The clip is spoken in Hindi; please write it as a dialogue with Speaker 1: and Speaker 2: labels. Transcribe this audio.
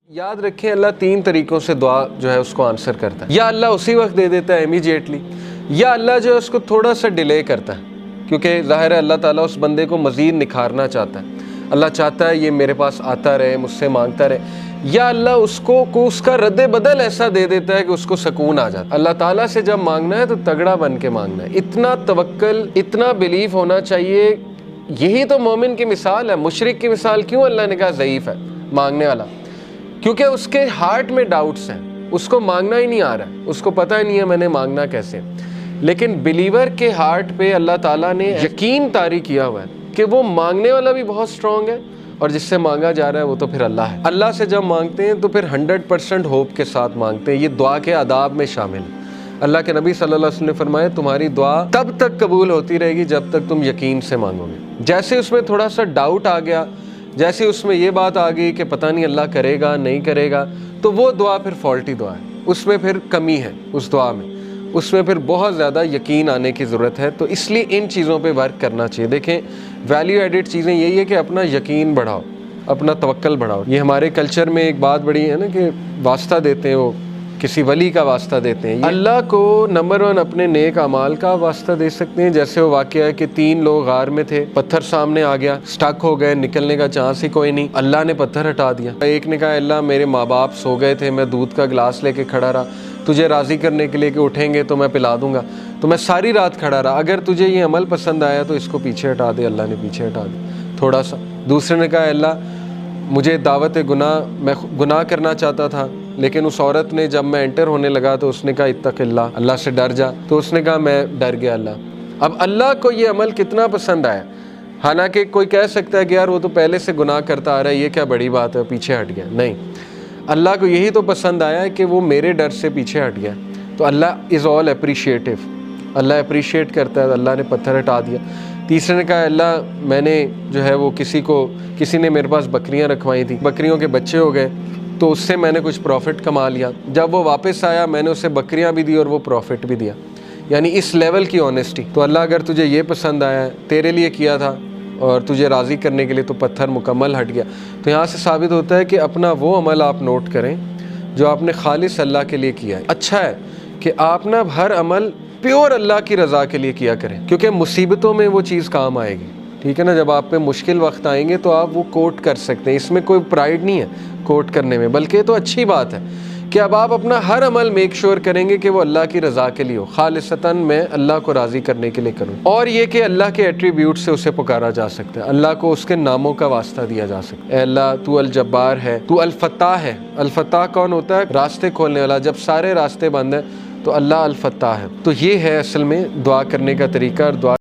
Speaker 1: याद रखें, अल्लाह तीन तरीक़ों से दुआ जो है उसको आंसर करता है। या अल्लाह उसी वक्त दे देता है इमीडिएटली, या अल्लाह जो है उसको थोड़ा सा डिले करता है, क्योंकि ज़ाहिर है अल्लाह ताला उस बंदे को मज़ीद निखारना चाहता है। अल्लाह चाहता है ये मेरे पास आता रहे, मुझसे मांगता रहे। या अल्लाह उसको उसका रद्द बदल ऐसा दे देता है कि उसको सुकून आ जाता है। अल्लाह ताला से जब मांगना है तो तगड़ा बन के मांगना है, इतना तवक्कल, इतना बिलीफ होना चाहिए। यही तो मोमिन की मिसाल है। मुशरिक की मिसाल क्यों अल्लाह ने कहा ज़ईफ़ है मांगने वाला? क्योंकि उसके हार्ट में डाउट्स हैं, उसको मांगना ही नहीं आ रहा है, उसको पता ही नहीं है मैंने मांगना कैसे। लेकिन बिलीवर के हार्ट पे अल्लाह ताला ने यकीन तारी किया हुआ है कि वो मांगने वाला भी बहुत स्ट्रॉन्ग है और जिससे मांगा जा रहा है वो तो फिर अल्लाह है। अल्लाह से जब मांगते हैं तो फिर 100% होप के साथ मांगते हैं। ये दुआ के आदाब में शामिल है। अल्लाह के नबी सल्लल्लाहु अलैहि वसल्लम ने फरमाया, तुम्हारी दुआ तब तक कबूल होती रहेगी जब तक तुम यकीन से मांगोगे। जैसे उसमें थोड़ा सा डाउट आ गया, जैसे उसमें ये बात आ गई कि पता नहीं अल्लाह करेगा नहीं करेगा, तो वो दुआ फिर फॉल्टी दुआ है, उसमें फिर कमी है उस दुआ में, उसमें फिर बहुत ज़्यादा यकीन आने की ज़रूरत है। तो इसलिए इन चीज़ों पे वर्क करना चाहिए। देखें, वैल्यू एडिड चीज़ें यही है कि अपना यकीन बढ़ाओ, अपना तवक्कल बढ़ाओ। ये हमारे कल्चर में एक बात बड़ी है ना कि वास्ता देते हैं, वो किसी वली का वास्ता देते हैं। अल्लाह को नंबर 1 अपने नेक अमाल का वास्ता दे सकते हैं। जैसे वो वाक़या है कि 3 लोग गार में थे, पत्थर सामने आ गया, स्टक हो गए, निकलने का चांस ही कोई नहीं। अल्लाह ने पत्थर हटा दिया। एक ने कहा, अल्लाह मेरे माँ बाप सो गए थे, मैं दूध का गिलास लेके खड़ा रहा, तुझे राज़ी करने के लिए कि उठेंगे तो मैं पिला दूंगा, तो मैं सारी रात खड़ा रहा। अगर तुझे ये अमल पसंद आया तो इसको पीछे हटा दे। अल्लाह ने पीछे हटा दिया थोड़ा सा। दूसरे ने कहा, अल्लाह मुझे दावत गुनाह, मैं गुनाह करना चाहता था, लेकिन उस औरत ने जब मैं एंटर होने लगा तो उसने कहा इत्तक़िल्लाह, अल्लाह से डर जा, तो उसने कहा मैं डर गया अल्लाह। अब अल्लाह को ये अमल कितना पसंद आया। हालांकि कोई कह सकता है कि यार वो तो पहले से गुनाह करता आ रहा है, ये क्या बड़ी बात है, पीछे हट गया। नहीं, अल्लाह को यही तो पसंद आया है कि वो मेरे डर से पीछे हट गया। तो Allah is all appreciative, Allah appreciate करता है। अल्लाह ने पत्थर हटा दिया। तीसरे ने कहा, अल्लाह मैंने जो है वो किसी ने मेरे पास बकरियां रखवाई थी, बकरियों के बच्चे हो गए, तो उससे मैंने कुछ प्रॉफिट कमा लिया। जब वो वापस आया मैंने उसे बकरियां भी दी और वो प्रॉफिट भी दिया। यानी इस लेवल की ऑनेस्टी। तो अल्लाह अगर तुझे ये पसंद आया है, तेरे लिए किया था और तुझे राज़ी करने के लिए, तो पत्थर मुकम्मल हट गया। तो यहाँ से साबित होता है कि अपना वो अमल आप नोट करें जो आपने खालिस अल्लाह के लिए किया है। अच्छा है कि आप ना हर अमल प्योर अल्लाह की रज़ा के लिए किया करें, क्योंकि मुसीबतों में वो चीज़ काम आएगी। ठीक है ना, जब आप पे मुश्किल वक्त आएंगे तो आप वो कोट कर सकते हैं। इसमें कोई प्राइड नहीं है कोट करने में, बल्कि तो अच्छी बात है कि अब आप अपना हर अमल मेक श्योर करेंगे कि वो अल्लाह की रज़ा के लिए हो, खालिसतन मैं अल्लाह को राज़ी करने के लिए करूँ। और ये कि अल्लाह के एट्रीब्यूट से उसे पुकारा जा सकता है, अल्लाह को उसके नामों का वास्ता दिया जा सकता है। अल्लाह तू अल जब्बार है, तू अल फत्ताह है। अल फत्ताह कौन होता है? रास्ते खोलने वाला। जब सारे रास्ते बंद हैं तो अल्लाह अल फत्ताह है। तो ये है असल में दुआ करने का तरीका। और दुआ